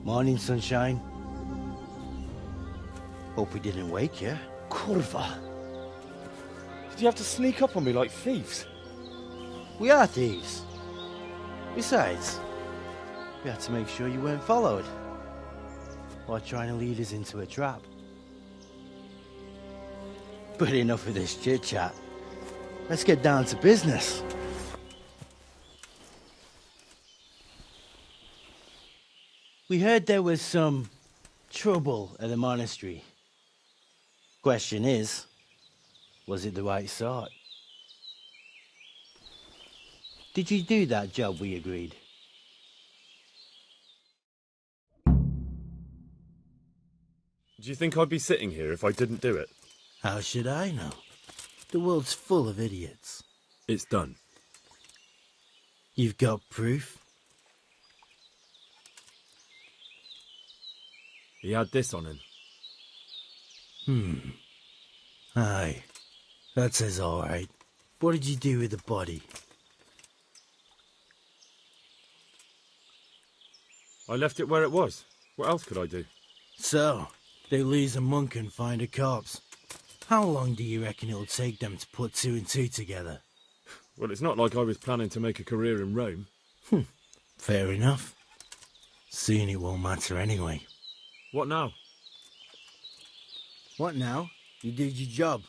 Morning, sunshine. Hope we didn't wake you. Kurva! Did you have to sneak up on me like thieves? We are thieves. Besides, we had to make sure you weren't followed. Or trying to lead us into a trap. But enough of this chit-chat. Let's get down to business. We heard there was some trouble at the monastery. Question is, was it the right sort? Did you do that job we agreed? Do you think I'd be sitting here if I didn't do it? How should I know? The world's full of idiots. It's done. You've got proof? He had this on him. Aye. That says all right. What did you do with the body? I left it where it was. What else could I do? So, they lose a monk and find a corpse. How long do you reckon it'll take them to put two and two together? Well, it's not like I was planning to make a career in Rome. Fair enough. Soon it won't matter anyway. What now? What now? You did your job.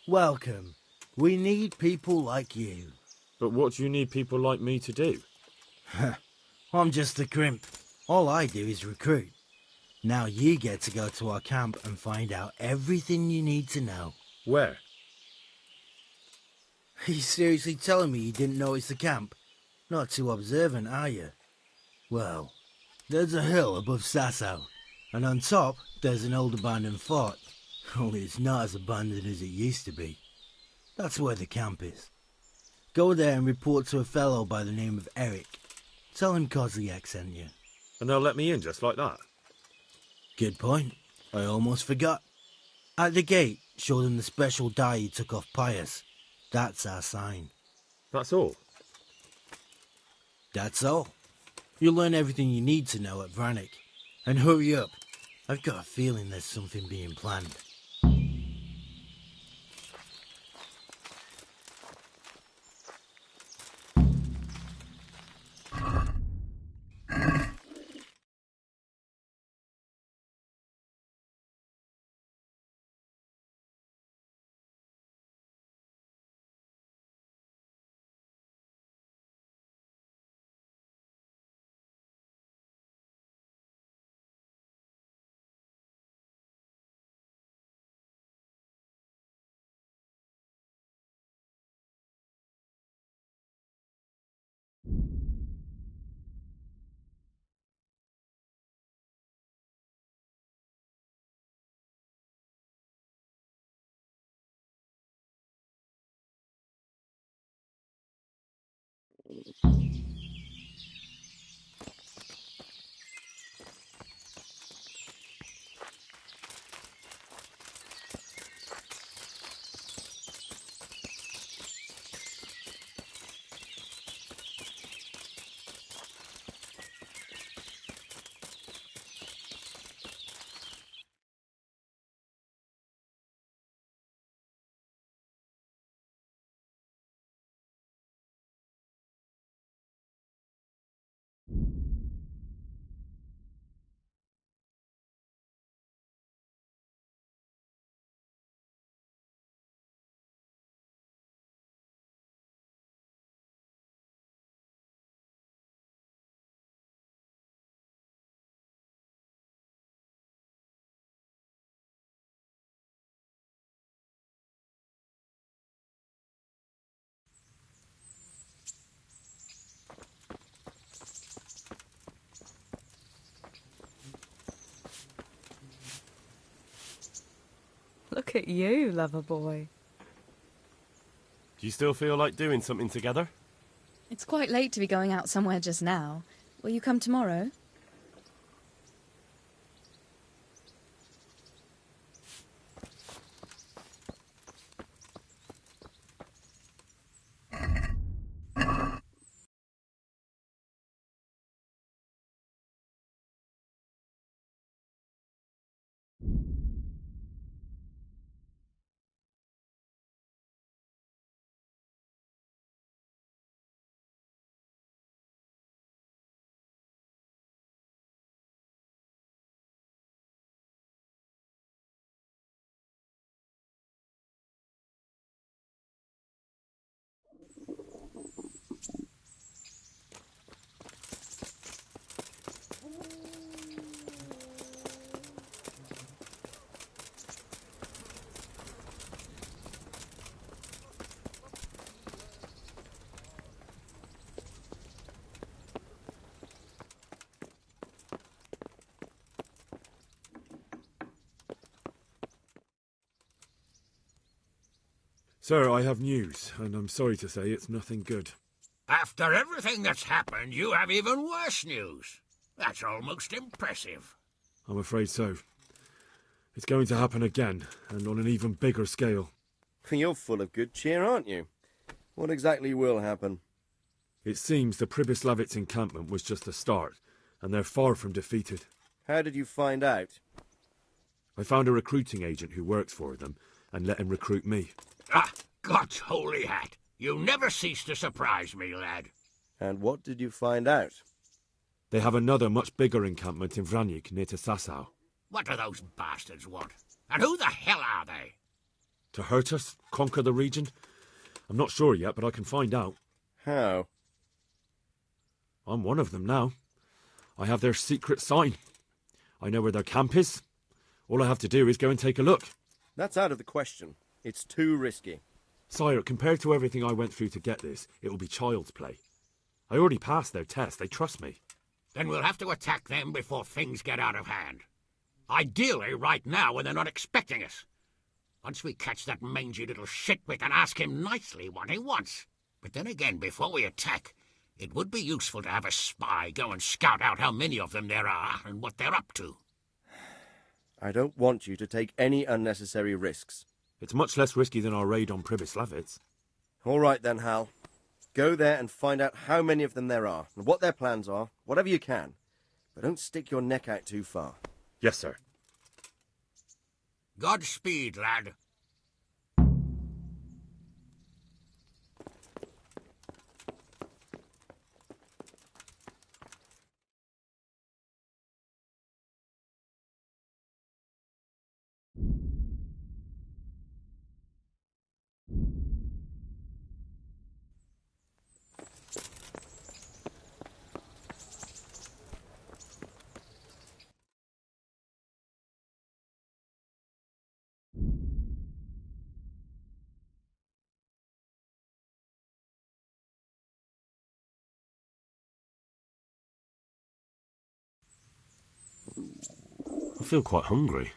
Welcome. We need people like you. But what do you need people like me to do? I'm just a crimp. All I do is recruit. Now you get to go to our camp and find out everything you need to know. Where? Are you seriously telling me you didn't know it's the camp? Not too observant, are you? Well, there's a hill above Sasau, and on top there's an old abandoned fort. Only it's not as abandoned as it used to be. That's where the camp is. Go there and report to a fellow by the name of Eric. Tell him Kozliak sent you. And they'll let me in just like that? Good point. I almost forgot. At the gate, show them the special dye you took off Pius. That's our sign. That's all? That's all. You'll learn everything you need to know at Vranik. And hurry up. I've got a feeling there's something being planned. Look at you, lover boy. Do you still feel like doing something together? It's quite late to be going out somewhere just now. Will you come tomorrow? Sir, I have news, and I'm sorry to say it's nothing good. After everything that's happened, you have even worse news. That's almost impressive. I'm afraid so. It's going to happen again, and on an even bigger scale. You're full of good cheer, aren't you? What exactly will happen? It seems the Pribyslavitz encampment was just the start, and they're far from defeated. How did you find out? I found a recruiting agent who works for them, and let him recruit me. Ah, God's holy hat. You never cease to surprise me, lad. And what did you find out? They have another much bigger encampment in Vranyk near to Sasau. What do those bastards want? And who the hell are they? To hurt us? Conquer the region? I'm not sure yet, but I can find out. How? I'm one of them now. I have their secret sign. I know where their camp is. All I have to do is go and take a look. That's out of the question. It's too risky. Sire, compared to everything I went through to get this, it will be child's play. I already passed their test. They trust me. Then we'll have to attack them before things get out of hand. Ideally, right now, when they're not expecting us. Once we catch that mangy little shit, we can ask him nicely what he wants. But then again, before we attack, it would be useful to have a spy go and scout out how many of them there are and what they're up to. I don't want you to take any unnecessary risks. It's much less risky than our raid on Pribyslavitz. All right then, Hal. Go there and find out how many of them there are, and what their plans are, whatever you can. But don't stick your neck out too far. Yes, sir. Godspeed, lad. I feel quite hungry.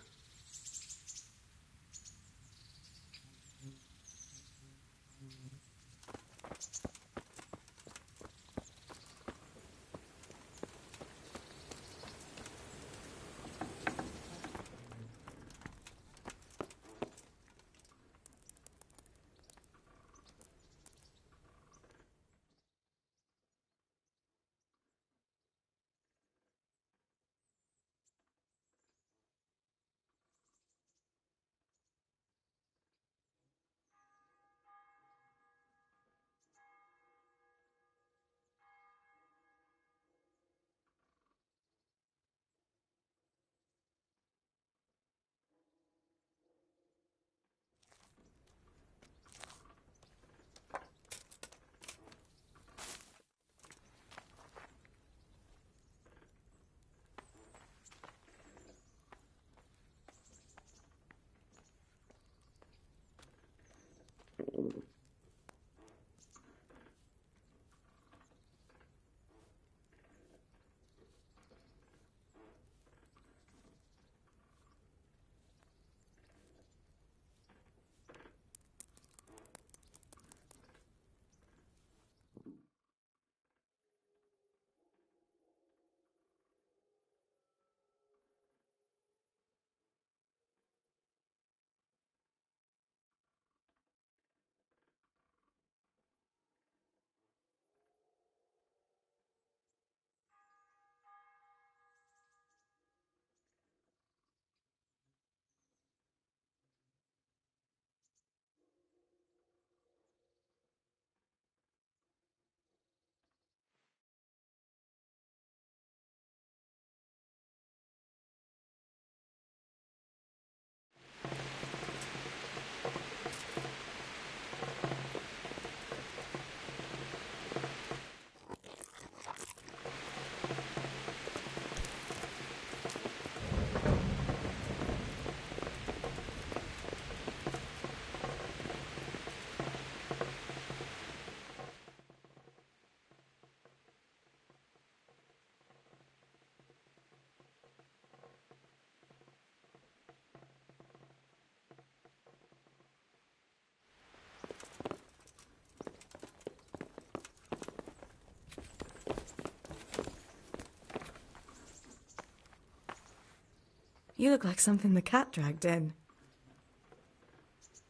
You look like something the cat dragged in.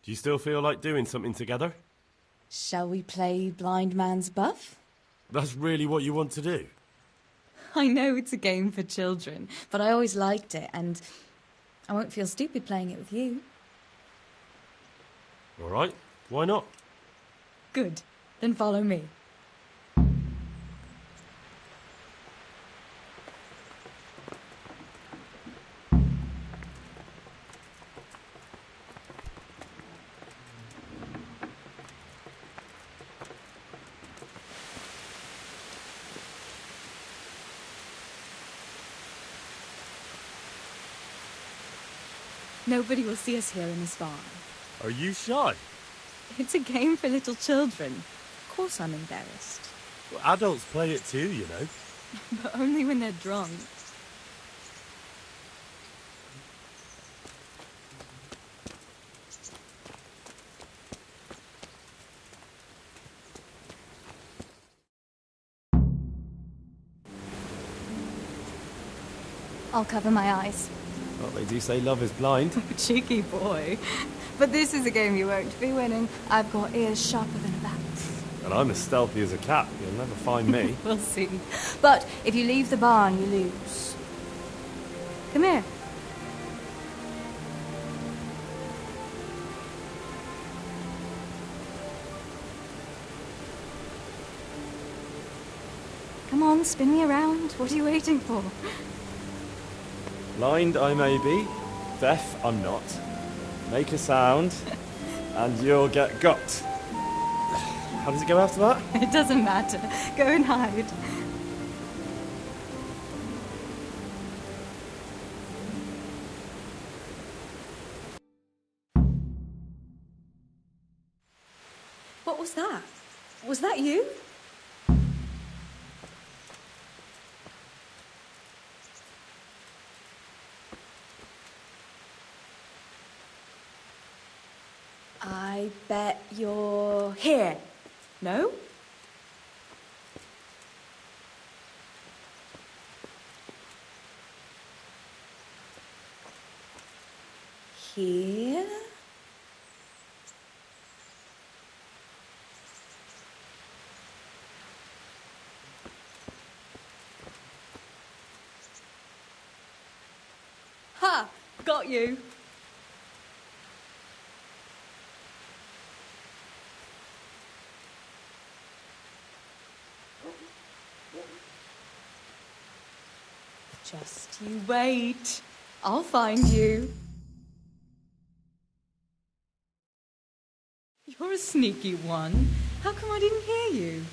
Do you still feel like doing something together? Shall we play blind man's buff? That's really what you want to do? I know it's a game for children, but I always liked it, and I won't feel stupid playing it with you. All right, why not? Good. Then follow me. Nobody will see us here in this barn. Are you shy? It's a game for little children. Of course I'm embarrassed. Well, adults play it too, you know. But only when they're drunk. I'll cover my eyes. Well, they do say love is blind. Cheeky boy. But this is a game you won't be winning. I've got ears sharper than a bat's. And I'm as stealthy as a cat. You'll never find me. We'll see. But if you leave the barn, you lose. Come here. Come on, spin me around. What are you waiting for? Blind I may be, deaf I'm not. Make a sound, and you'll get got. How does it go after that? It doesn't matter. Go and hide. What was that? Was that you? I bet you're here. No? Here? Ha! Got you. Just you wait. I'll find you. You're a sneaky one. How come I didn't hear you?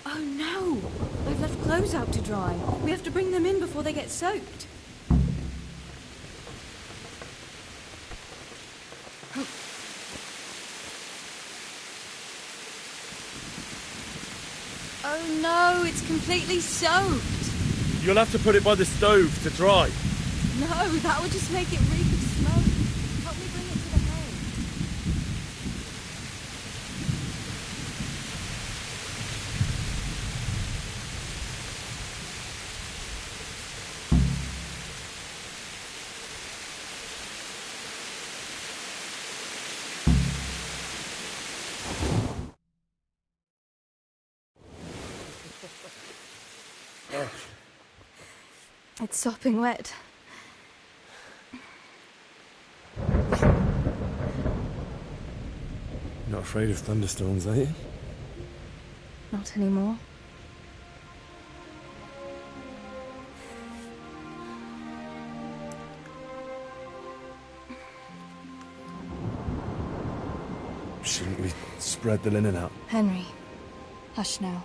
Oh no! I've left clothes out to dry. We have to bring them in before they get soaked. Oh no, it's completely soaked. You'll have to put it by the stove to dry. No, that would just make it reek of smoke. Help me bring it to the hay. It's sopping wet. Not afraid of thunderstorms, are you? Not anymore. Shouldn't we spread the linen out? Henry, hush now.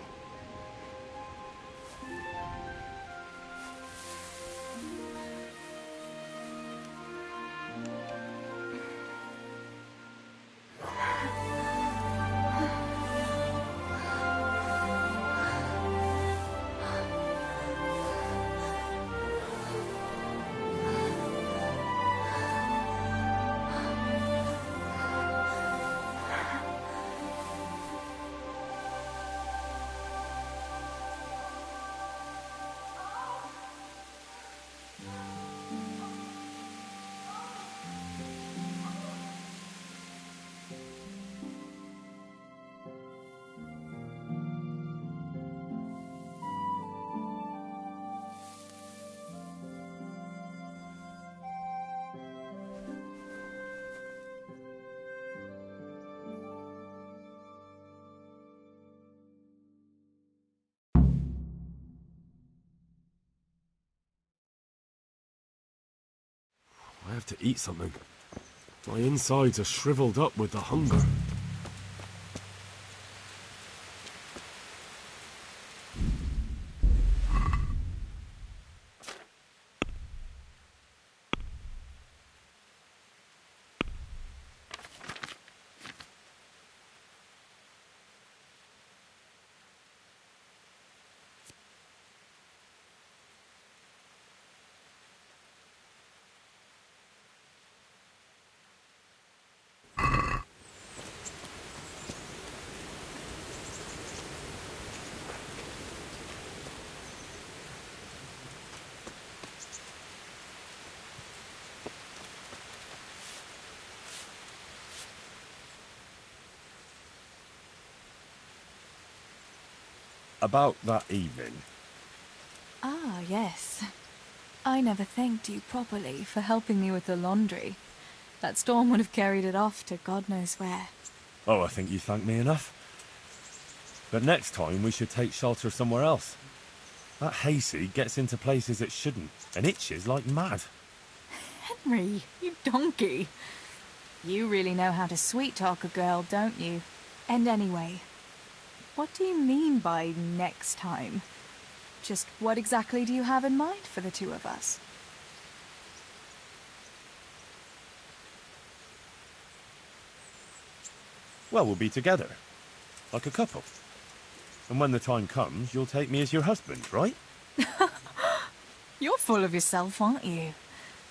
have to eat something. My insides are shriveled up with the hunger. About that evening. Ah, yes. I never thanked you properly for helping me with the laundry. That storm would have carried it off to God knows where. Oh, I think you thanked me enough. But next time we should take shelter somewhere else. That hayseed gets into places it shouldn't, and itches like mad. Henry, you donkey. You really know how to sweet-talk a girl, don't you? And anyway, what do you mean by next time? Just what exactly do you have in mind for the two of us? Well, we'll be together. Like a couple. And when the time comes, you'll take me as your husband, right? You're full of yourself, aren't you?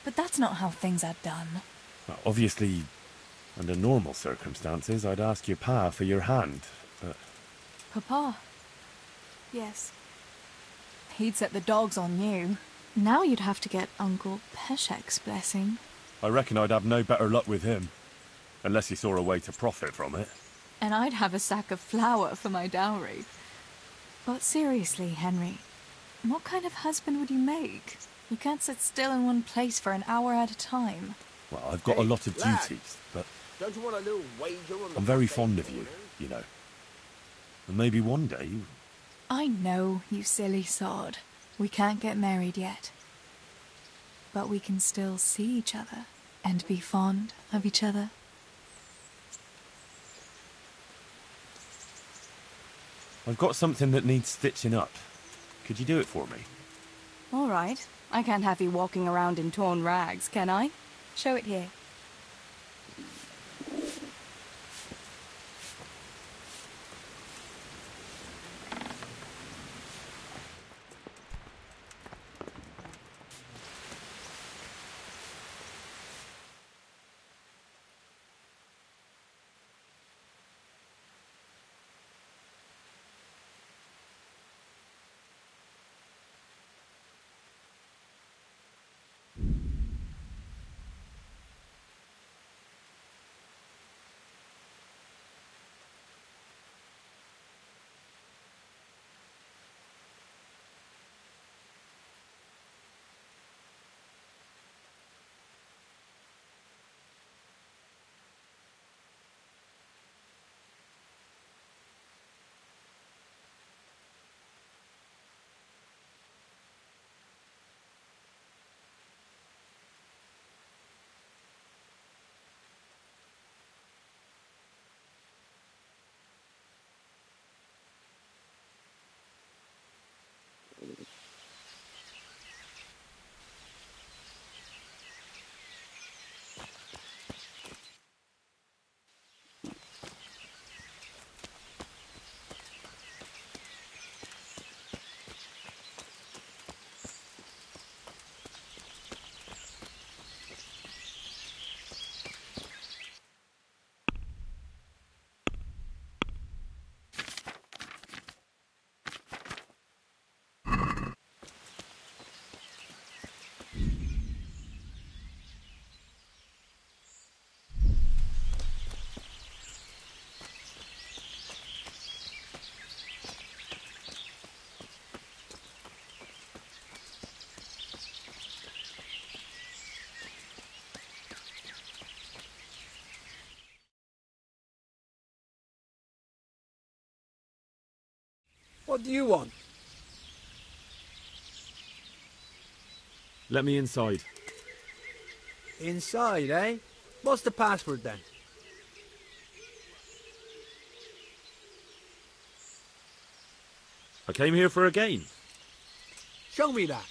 But that's not how things are done. Well, obviously, under normal circumstances, I'd ask your pa for your hand, but... Papa? Yes. He'd set the dogs on you. Now you'd have to get Uncle Peshek's blessing. I reckon I'd have no better luck with him. Unless he saw a way to profit from it. And I'd have a sack of flour for my dowry. But seriously, Henry, what kind of husband would you make? You can't sit still in one place for an hour at a time. Well, I've got a lot of duties, but Don't you want a little wager on the I'm very buffet fond of you, corner? you know. And maybe one day... I know, you silly sod. We can't get married yet. But we can still see each other and be fond of each other. I've got something that needs stitching up. Could you do it for me? All right. I can't have you walking around in torn rags, can I? Show it here. What do you want? Let me inside. Inside, eh? What's the password then? I came here for a game. Show me that.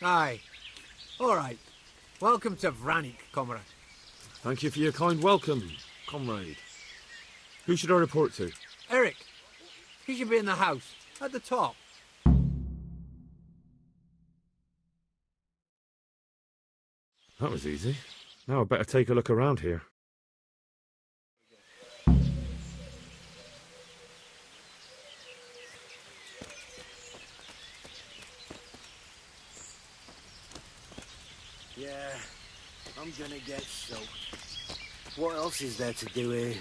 Aye. All right. Welcome to Vranik, comrade. Thank you for your kind welcome, comrade. Who should I report to? Eric, he should be in the house, at the top. That was easy. Now I better take a look around here. Yeah, I'm gonna get soaked. What else is there to do here?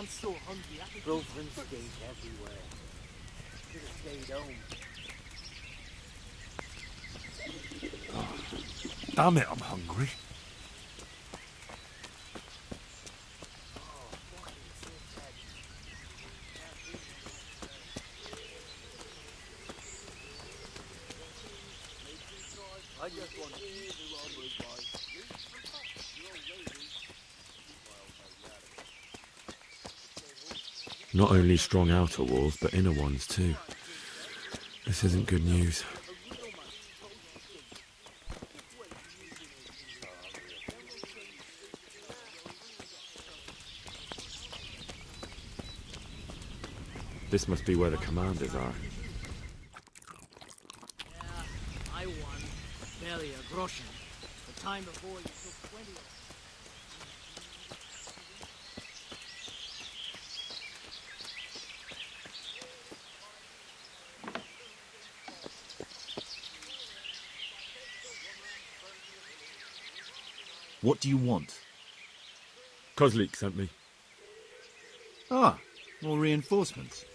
I'm so hungry. I could broken steak everywhere. Should have stayed home. Damn it, I'm hungry. I just want to hear the robbers, boy. Not only strong outer walls, but inner ones too. This isn't good news. This must be where the commanders are. Yeah, I won. Barely a groschen. The time before you took 20 of What do you want? Kozlik sent me. Ah, more reinforcements.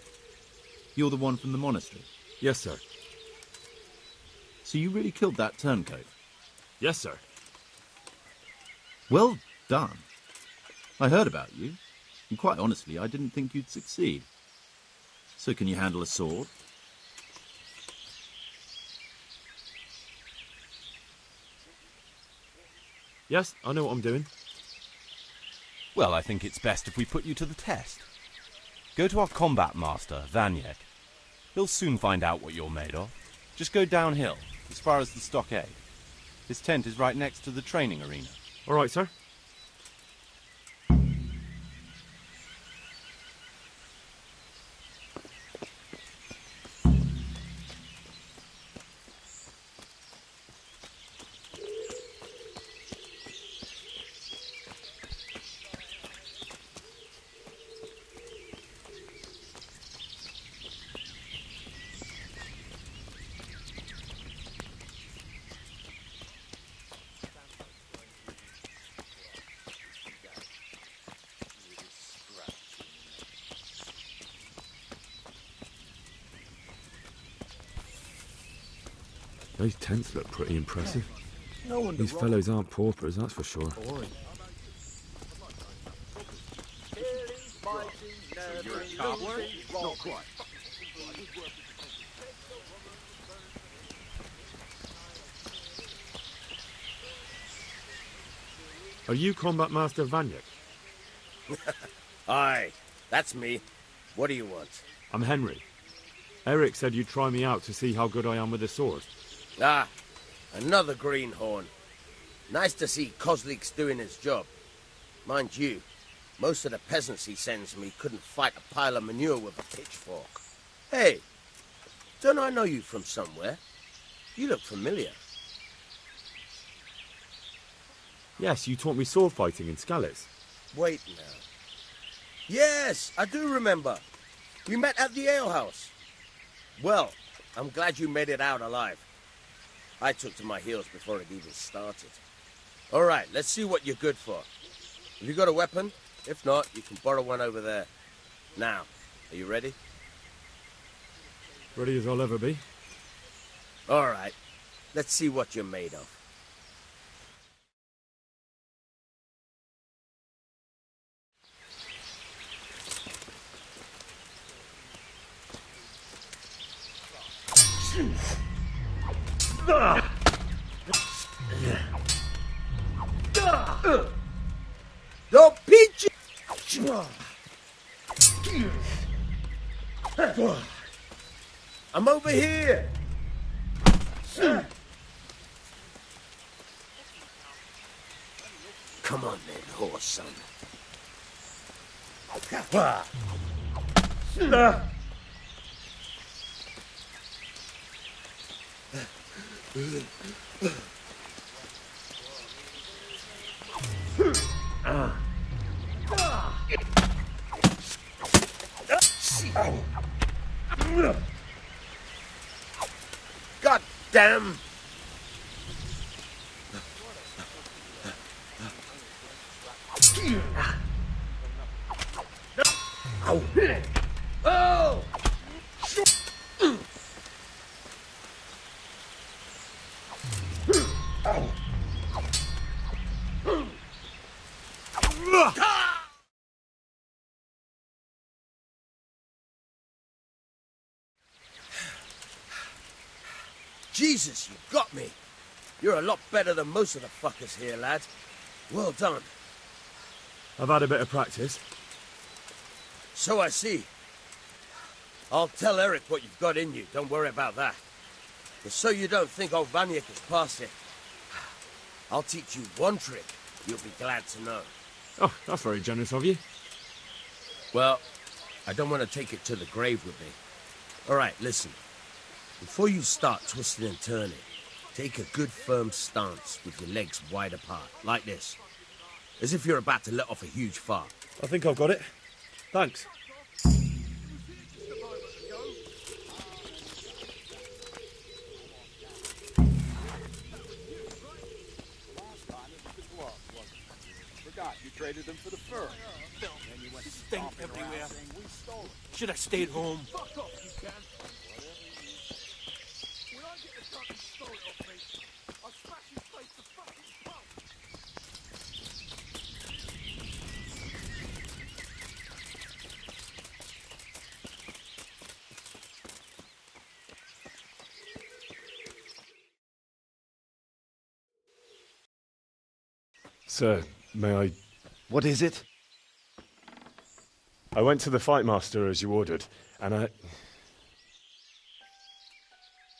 You're the one from the monastery. Yes, sir. So you really killed that turncoat? Yes, sir. Well done. I heard about you, and quite honestly, I didn't think you'd succeed. So can you handle a sword? Yes, I know what I'm doing. Well, I think it's best if we put you to the test. Go to our combat master, Vanyek. He'll soon find out what you're made of. Just go downhill, as far as the stockade. His tent is right next to the training arena. All right, sir. Those tents look pretty impressive. No wonder These fellows aren't paupers, that's for sure. You're a cobbler? Not quite. Are you Combat Master Vanyek? Aye, that's me. What do you want? I'm Henry. Eric said you'd try me out to see how good I am with the sword. Ah, another greenhorn. Nice to see Kozlik's doing his job. Mind you, most of the peasants he sends me couldn't fight a pile of manure with a pitchfork. Hey, don't I know you from somewhere? You look familiar. Yes, you taught me sword fighting in Skalitz. Wait now. Yes, I do remember. We met at the alehouse. Well, I'm glad you made it out alive. I took to my heels before it even started. All right, let's see what you're good for. Have you got a weapon? If not, you can borrow one over there. Now, are you ready? Ready as I'll ever be. All right, let's see what you're made of. No peach. I'm over here. Come on then, horse son. God damn! Ow. Oh! Jesus, you got me. You're a lot better than most of the fuckers here, lad. Well done. I've had a bit of practice. So I see. I'll tell Eric what you've got in you. Don't worry about that. But so you don't think old Vaniak is past it, I'll teach you one trick you'll be glad to know. Oh, that's very generous of you. Well, I don't want to take it to the grave with me. All right, listen. Before you start twisting and turning, take a good firm stance with your legs wide apart, like this. As if you're about to let off a huge fart. I think I've got it. Thanks. Forgot you traded them for the fur. Then you went Stink everywhere. Should have stayed home. Fuck off, you can. When I get the gun and stole it off me, I'll smash his face to fucking pulp. Sir, may I... What is it? I went to the fight master as you ordered, and I...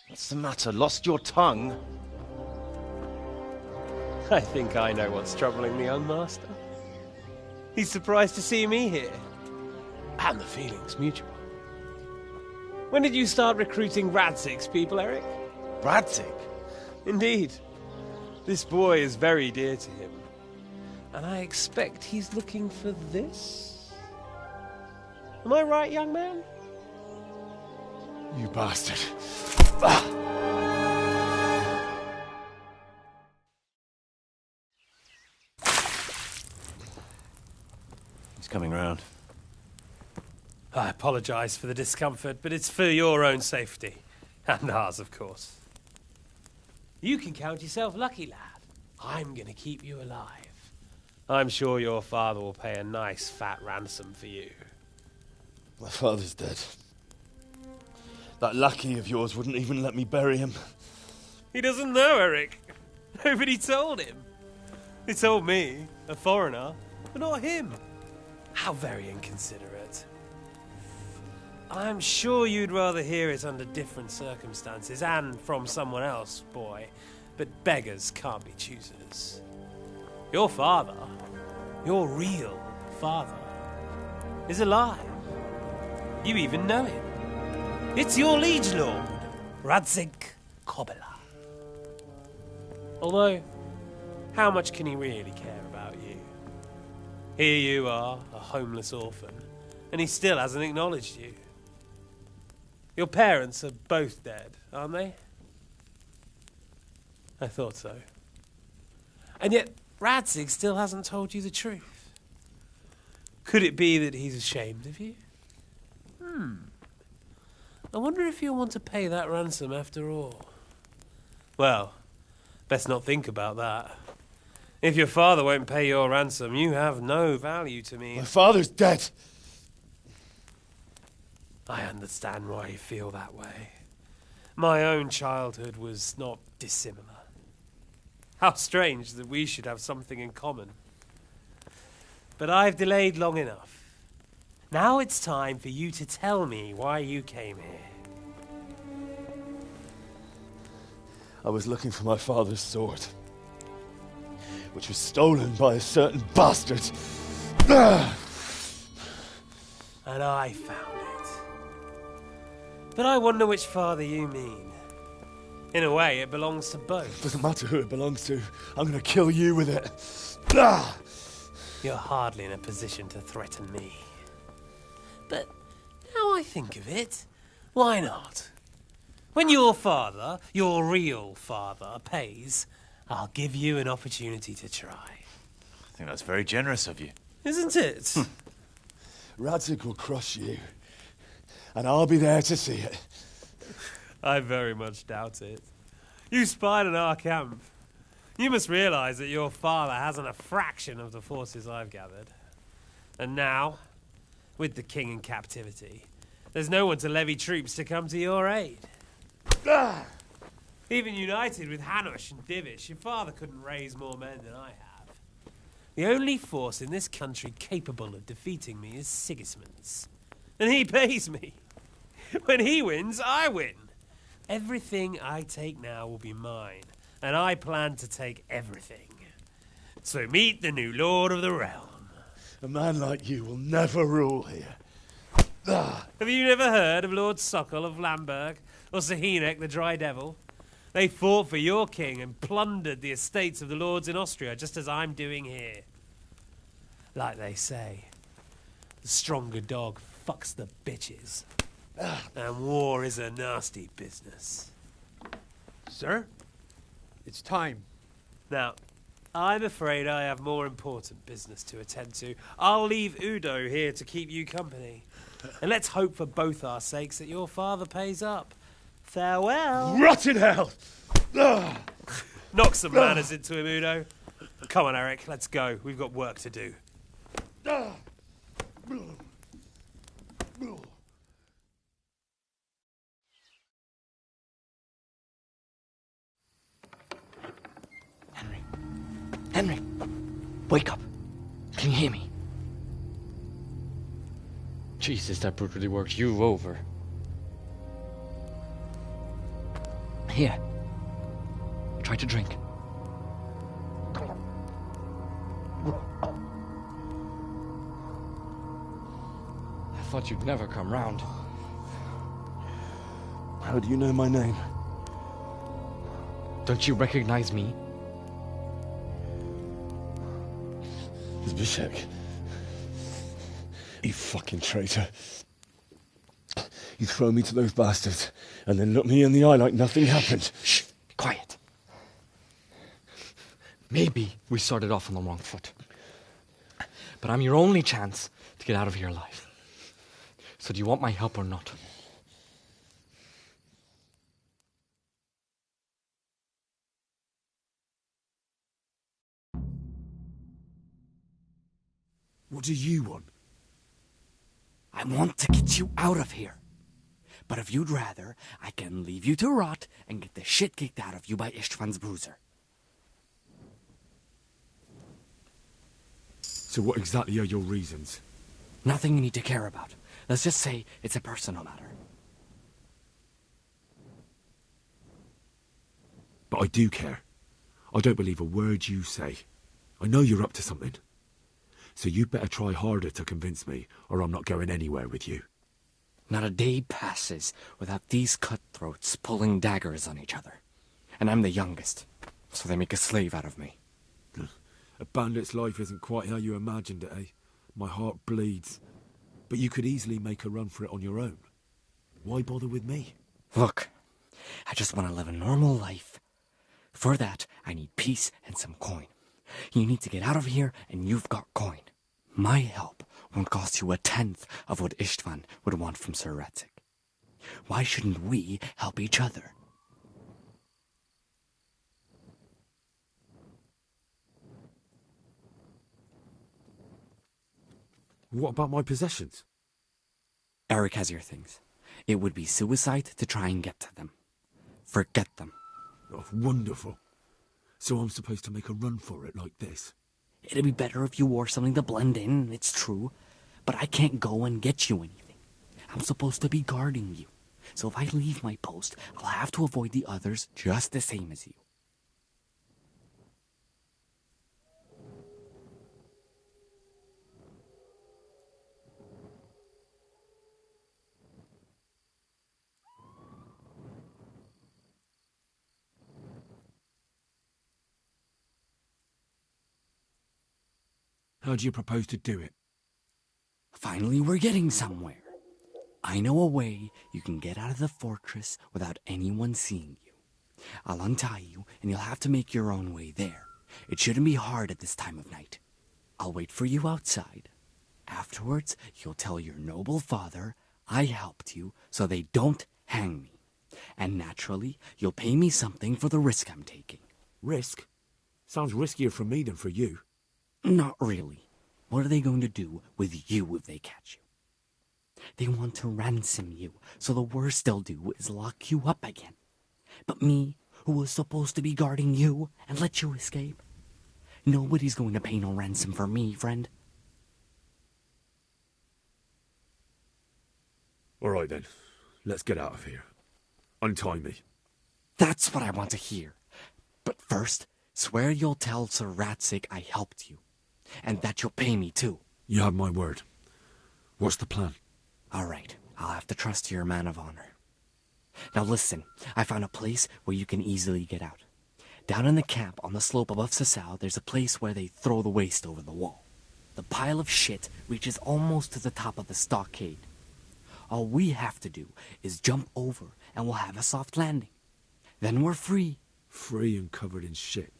What's the matter? Lost your tongue? I think I know what's troubling the young master. He's surprised to see me here. And the feeling's mutual. When did you start recruiting Radzig's people, Eric? Radzig? Indeed. This boy is very dear to him. And I expect he's looking for this? Am I right, young man? You bastard. He's coming round. I apologise for the discomfort, but it's for your own safety. And ours, of course. You can count yourself lucky, lad. I'm going to keep you alive. I'm sure your father will pay a nice fat ransom for you. My father's dead. That lackey of yours wouldn't even let me bury him. He doesn't know, Eric. Nobody told him. They told me, a foreigner, but not him. How very inconsiderate. I'm sure you'd rather hear it under different circumstances and from someone else, boy. But beggars can't be choosers. Your father, your real father, is alive. You even know him. It's your liege lord, Radzig Kobyla. Although, how much can he really care about you? Here you are, a homeless orphan, and he still hasn't acknowledged you. Your parents are both dead, aren't they? I thought so. And yet, Radzig still hasn't told you the truth. Could it be that he's ashamed of you? I wonder if you'll want to pay that ransom after all. Well, best not think about that. If your father won't pay your ransom, you have no value to me. My father's dead. I understand why you feel that way. My own childhood was not dissimilar. How strange that we should have something in common. But I've delayed long enough. Now it's time for you to tell me why you came here. I was looking for my father's sword, which was stolen by a certain bastard. And I found it. But I wonder which father you mean. In a way, it belongs to both. Doesn't matter who it belongs to. I'm gonna kill you with it. You're hardly in a position to threaten me. But now I think of it, why not? When your father, your real father, pays, I'll give you an opportunity to try. I think that's very generous of you. Isn't it? Radzig will crush you, and I'll be there to see it. I very much doubt it. You spied on our camp. You must realize that your father hasn't a fraction of the forces I've gathered. And now, with the king in captivity, there's no one to levy troops to come to your aid. Even united with Hanush and Divish, your father couldn't raise more men than I have. The only force in this country capable of defeating me is Sigismund's. And he pays me. When he wins, I win. Everything I take now will be mine, and I plan to take everything. So meet the new lord of the realm. A man like you will never rule here. Have you never heard of Lord Sokol of Lamberg, or Sahinek the Dry Devil? They fought for your king and plundered the estates of the lords in Austria, just as I'm doing here. Like they say, the stronger dog fucks the bitches. And war is a nasty business. Sir, it's time. Now, I'm afraid I have more important business to attend to. I'll leave Udo here to keep you company. And let's hope for both our sakes that your father pays up. Farewell. Rot in hell! Knock some manners into him, Udo. Come on, Eric, let's go. We've got work to do. Henry, wake up. Can you hear me? Jesus, that brute really worked you over. Here. Try to drink. I thought you'd never come round. How do you know my name? Don't you recognize me? Zbyszek. You fucking traitor. You throw me to those bastards and then look me in the eye like nothing happened. Shh, quiet. Maybe we started off on the wrong foot. But I'm your only chance to get out of here alive. So do you want my help or not? What do you want? I want to get you out of here. But if you'd rather, I can leave you to rot and get the shit kicked out of you by Ishtvan's bruiser. So what exactly are your reasons? Nothing you need to care about. Let's just say it's a personal matter. But I do care. I don't believe a word you say. I know you're up to something. So you'd better try harder to convince me, or I'm not going anywhere with you. Not a day passes without these cutthroats pulling daggers on each other. And I'm the youngest, so they make a slave out of me. A bandit's life isn't quite how you imagined it, eh? My heart bleeds. But you could easily make a run for it on your own. Why bother with me? Look, I just want to live a normal life. For that, I need peace and some coin. You need to get out of here, and you've got coin. My help won't cost you a tenth of what Istvan would want from Sir Radzig. Why shouldn't we help each other? What about my possessions? Eric has your things. It would be suicide to try and get to them. Forget them. Oh, wonderful. So I'm supposed to make a run for it like this? It'd be better if you wore something to blend in, it's true. But I can't go and get you anything. I'm supposed to be guarding you. So if I leave my post, I'll have to avoid the others just the same as you. How do you propose to do it? Finally, we're getting somewhere. I know a way you can get out of the fortress without anyone seeing you. I'll untie you, and you'll have to make your own way there. It shouldn't be hard at this time of night. I'll wait for you outside. Afterwards, you'll tell your noble father I helped you so they don't hang me. And naturally, you'll pay me something for the risk I'm taking. Risk? Sounds riskier for me than for you. Not really. What are they going to do with you if they catch you? They want to ransom you, so the worst they'll do is lock you up again. But me, who was supposed to be guarding you and let you escape? Nobody's going to pay no ransom for me, friend. All right then, let's get out of here. Untie me. That's what I want to hear. But first, swear you'll tell Sir Ratzik I helped you. And that you'll pay me too. You have my word. What's the plan? All right, I'll have to trust you're a man of honor. Now listen, I found a place where you can easily get out. Down in the camp on the slope above Sasau, there's a place where they throw the waste over the wall. The pile of shit reaches almost to the top of the stockade. All we have to do is jump over and we'll have a soft landing. Then we're free. Free and covered in shit.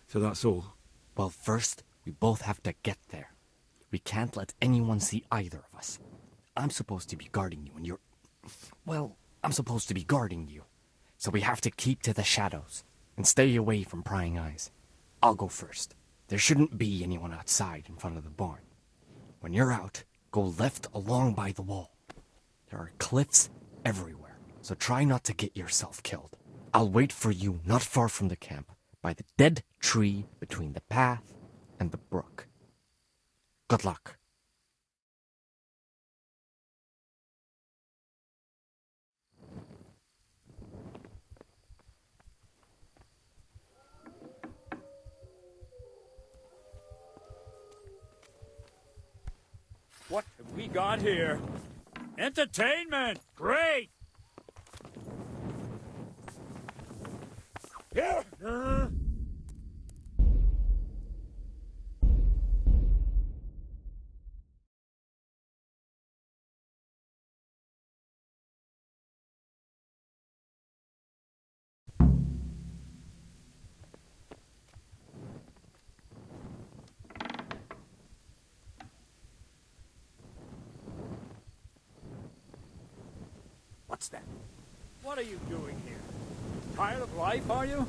So that's all? Well, first, we both have to get there. We can't let anyone see either of us. I'm supposed to be guarding you and you're... Well, I'm supposed to be guarding you. So we have to keep to the shadows and stay away from prying eyes. I'll go first. There shouldn't be anyone outside in front of the barn. When you're out, go left along by the wall. There are cliffs everywhere, so try not to get yourself killed. I'll wait for you not far from the camp, by the dead tree between the path and the brook. Good luck. What have we got here? Entertainment! Great! Here! What's that? What are you doing here? Tired of life, are you?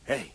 Hey.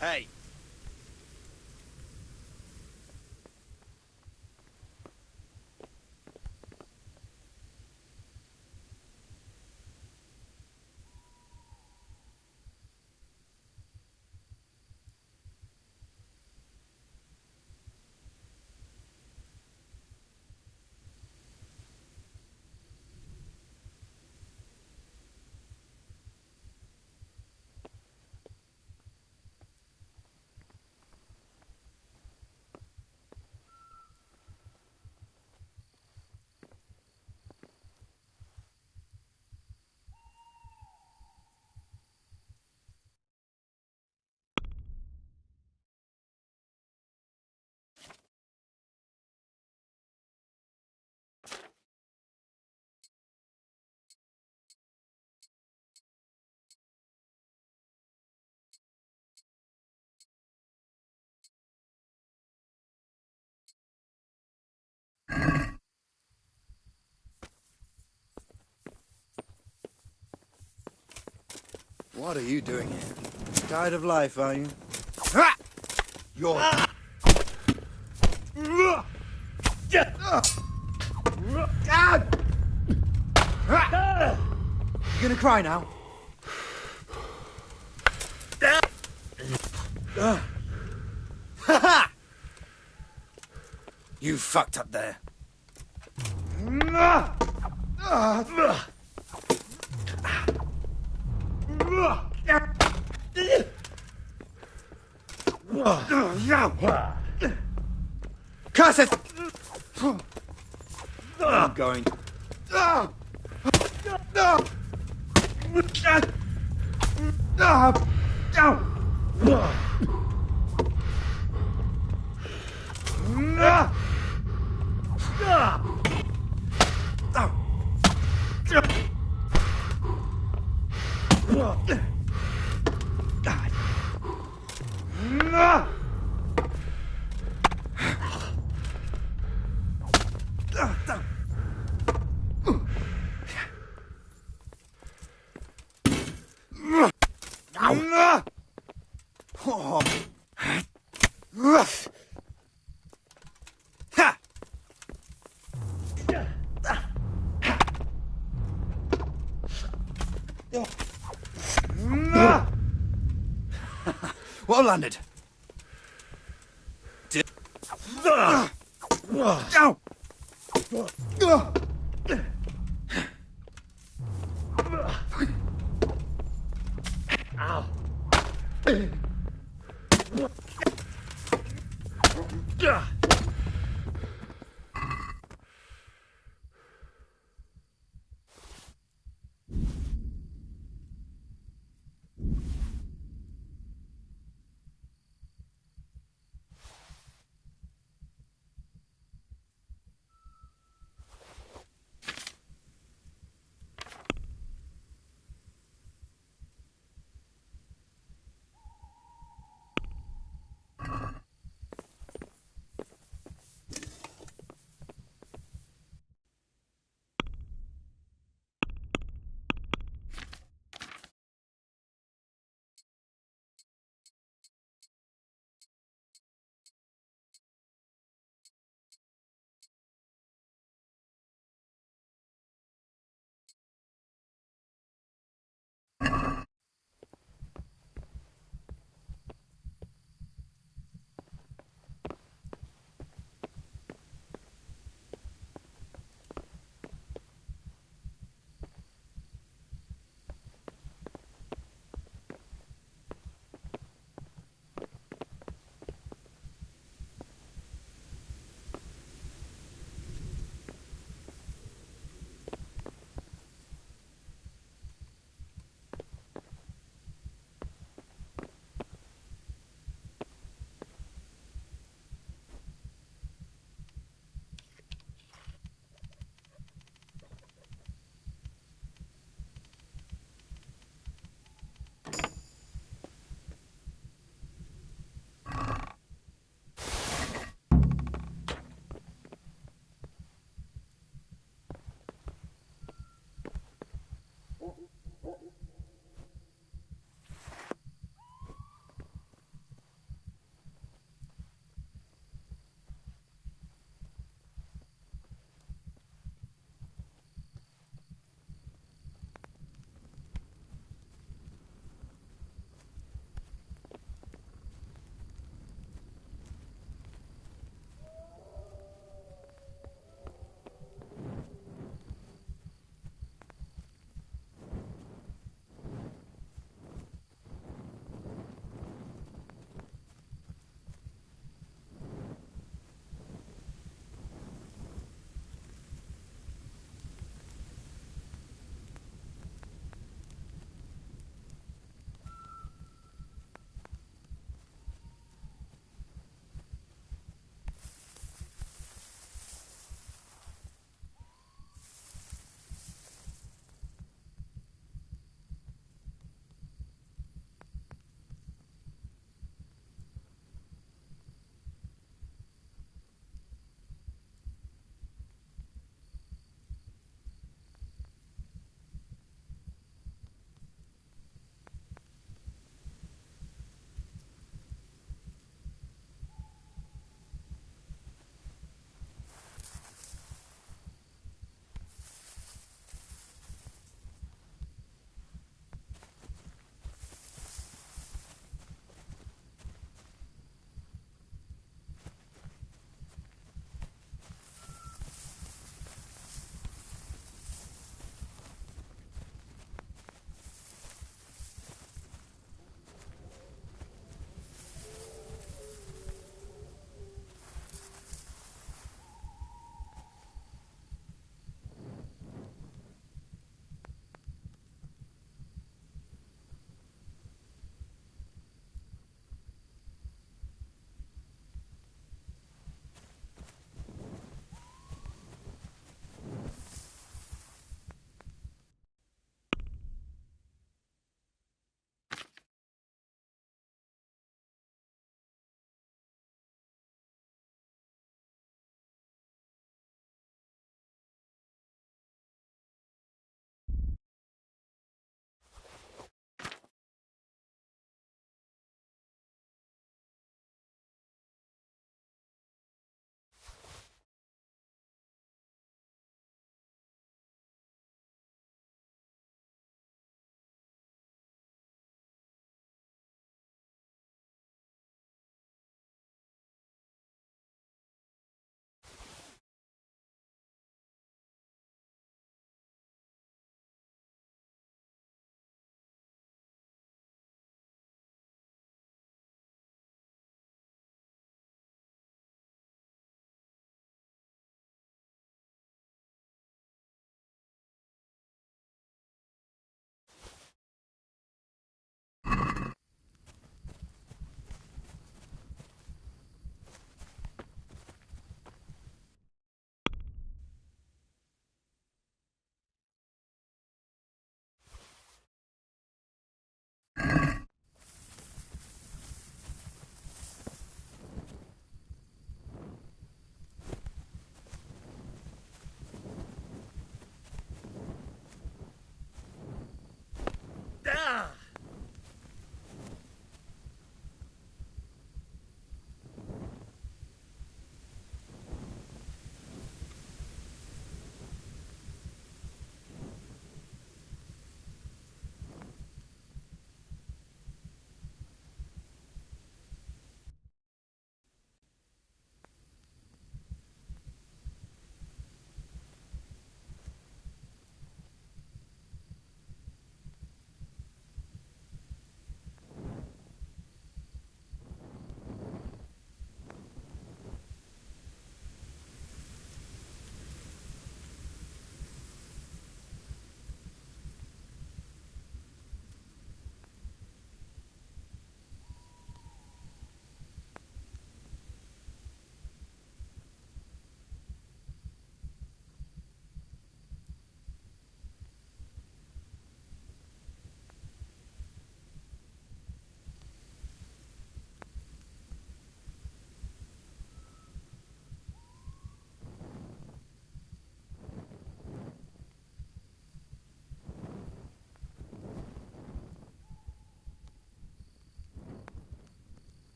Hey. What are you doing here? Tired of life, are you? You're... You gonna cry now? You fucked up there. Curse it! I'm going. Well landed.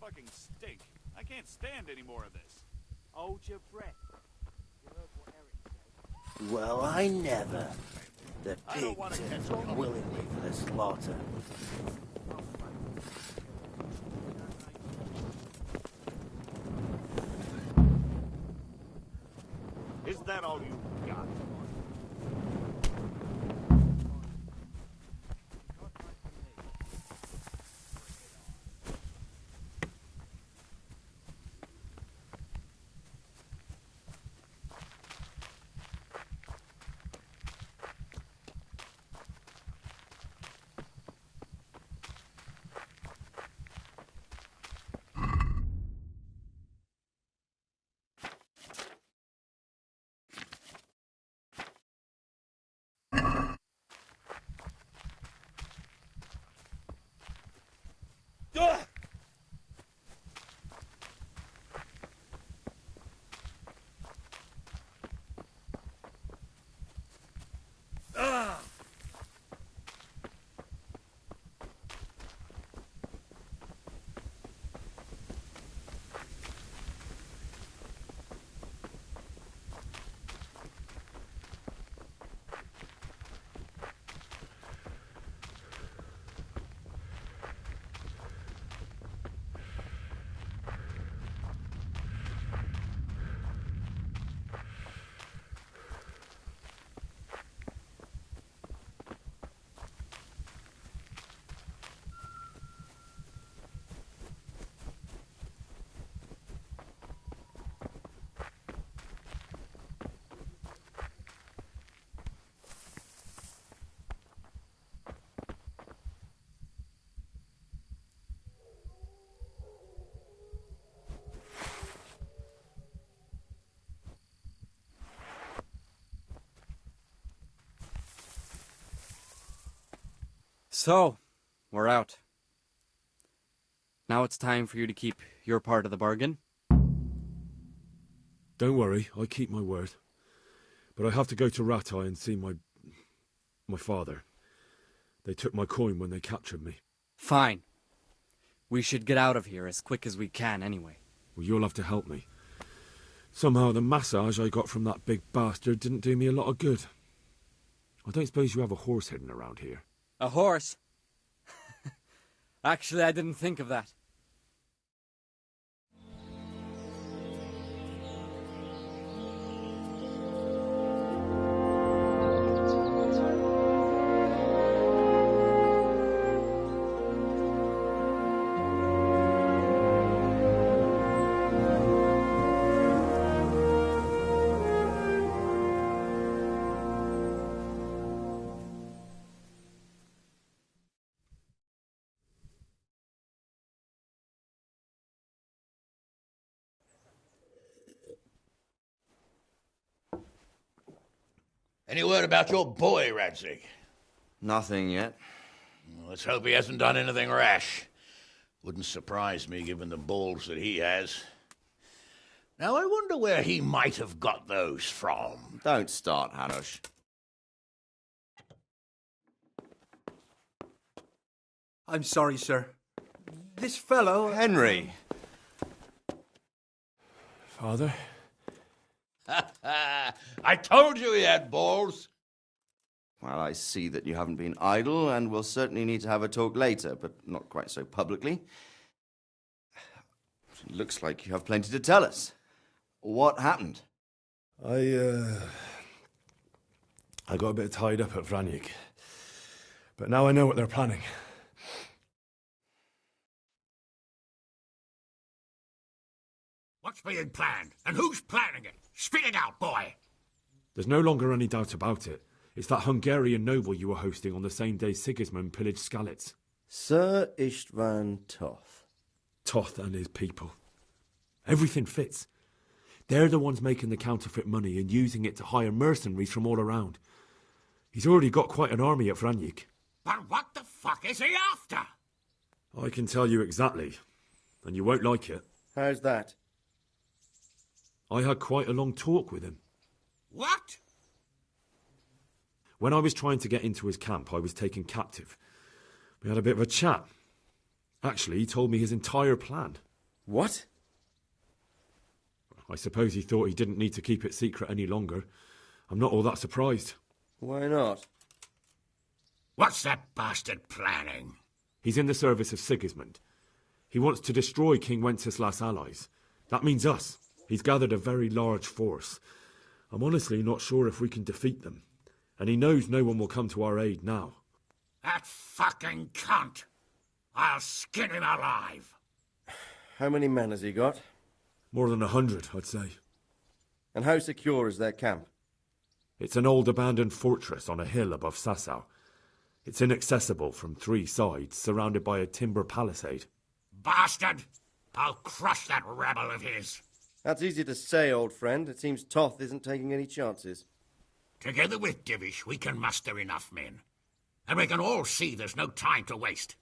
fucking stink. I can't stand any more of this. Hold your breath. You heard what Eric said. Well, I never. The I don't pig wanna catch turned trouble. willingly for the slaughter. Is that all you got? So, we're out. Now it's time for you to keep your part of the bargain. Don't worry, I keep my word. But I have to go to Ratai and see my father. They took my coin when they captured me. Fine. We should get out of here as quick as we can anyway. Well, you'll have to help me. Somehow the massage I got from that big bastard didn't do me a lot of good. I don't suppose you have a horse hidden around here. A horse? Actually, I didn't think of that. Any word about your boy, Radzig? Nothing yet. Let's hope he hasn't done anything rash. Wouldn't surprise me, given the balls that he has. Now, I wonder where he might have got those from. Don't start, Hanush. I'm sorry, sir. This fellow... Henry! Father? I told you he had balls. Well, I see that you haven't been idle, and we'll certainly need to have a talk later, but not quite so publicly. It looks like you have plenty to tell us. What happened? I got a bit tied up at Vranyik. But now I know what they're planning. What's being planned? And who's planning it? Spit it out, boy! There's no longer any doubt about it. It's that Hungarian noble you were hosting on the same day Sigismund pillaged Skalitz. Sir Istvan Toth. Toth and his people. Everything fits. They're the ones making the counterfeit money and using it to hire mercenaries from all around. He's already got quite an army at Vranyik. But what the fuck is he after? I can tell you exactly, and you won't like it. How's that? I had quite a long talk with him. What? When I was trying to get into his camp, I was taken captive. We had a bit of a chat. Actually, he told me his entire plan. What? I suppose he thought he didn't need to keep it secret any longer. I'm not all that surprised. Why not? What's that bastard planning? He's in the service of Sigismund. He wants to destroy King Wenceslas' allies. That means us. He's gathered a very large force. I'm honestly not sure if we can defeat them. And he knows no one will come to our aid now. That fucking cunt! I'll skin him alive! How many men has he got? More than 100, I'd say. And how secure is their camp? It's an old abandoned fortress on a hill above Sasau. It's inaccessible from 3 sides, surrounded by a timber palisade. Bastard! I'll crush that rebel of his. That's easy to say, old friend. It seems Toth isn't taking any chances. Together with Divish, we can muster enough men. And we can all see there's no time to waste.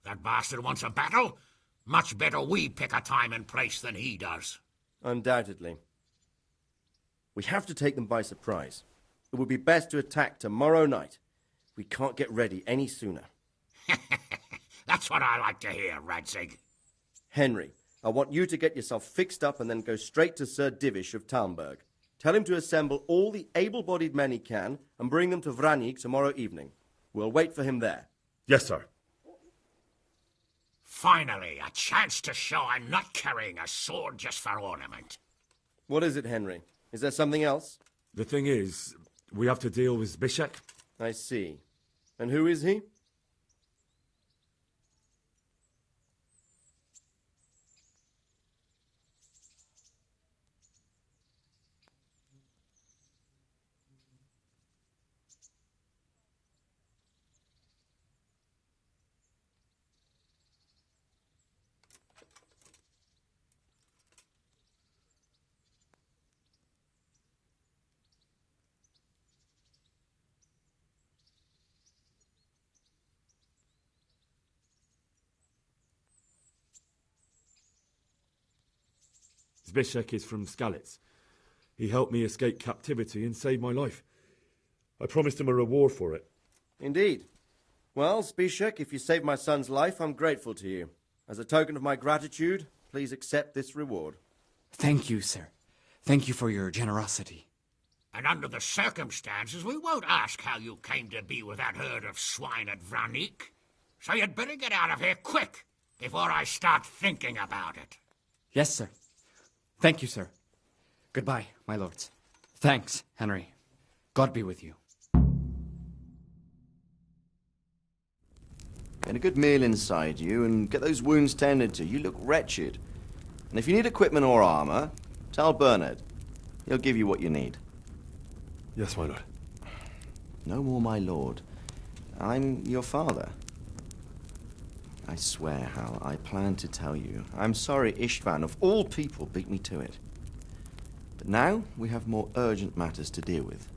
That bastard wants a battle. Much better we pick a time and place than he does. Undoubtedly. We have to take them by surprise. It would be best to attack tomorrow night. We can't get ready any sooner. That's what I like to hear, Radzig. Henry, I want you to get yourself fixed up and then go straight to Sir Divish of Talmberg. Tell him to assemble all the able-bodied men he can and bring them to Vranig tomorrow evening. We'll wait for him there. Yes, sir. Finally, a chance to show I'm not carrying a sword just for ornament. What is it, Henry? Is there something else? The thing is, we have to deal with Zbyszek. I see. And who is he? Zbyszek is from Skalitz. He helped me escape captivity and saved my life. I promised him a reward for it. Indeed. Well, Zbyszek, if you saved my son's life, I'm grateful to you. As a token of my gratitude, please accept this reward. Thank you, sir. Thank you for your generosity. And under the circumstances, we won't ask how you came to be with that herd of swine at Vranik. So you'd better get out of here quick, before I start thinking about it. Yes, sir. Thank you, sir. Goodbye, my lords. Thanks, Henry. God be with you. Get a good meal inside you and get those wounds tended to. You look wretched. And if you need equipment or armor, tell Bernard. He'll give you what you need. Yes, my lord. No more, my lord. I'm your father. I swear, Hal, I plan to tell you. I'm sorry Istvan, of all people, beat me to it. But now we have more urgent matters to deal with.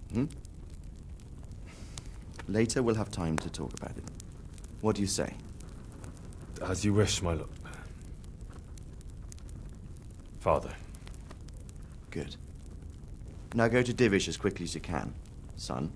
Later we'll have time to talk about it. What do you say? As you wish, my lord. Father. Good. Now go to Divish as quickly as you can, son.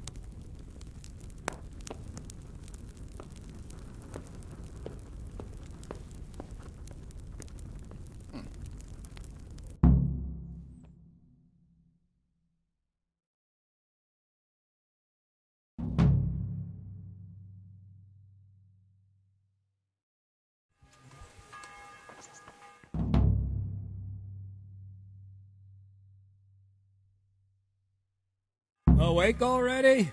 Awake already?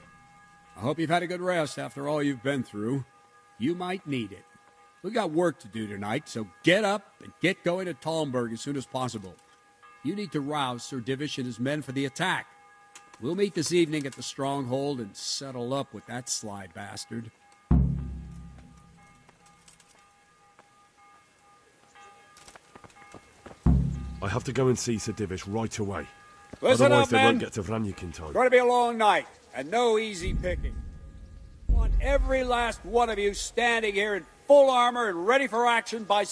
I hope you've had a good rest after all you've been through. You might need it. We got work to do tonight, so get up and get going to Talmberg as soon as possible. You need to rouse Sir Divish and his men for the attack. We'll meet this evening at the stronghold and settle up with that sly bastard. I have to go and see Sir Divish right away. Listen Otherwise up, they men. won't get to Vranik in time. It's going to be a long night, and no easy picking. I want every last one of you standing here in full armor and ready for action by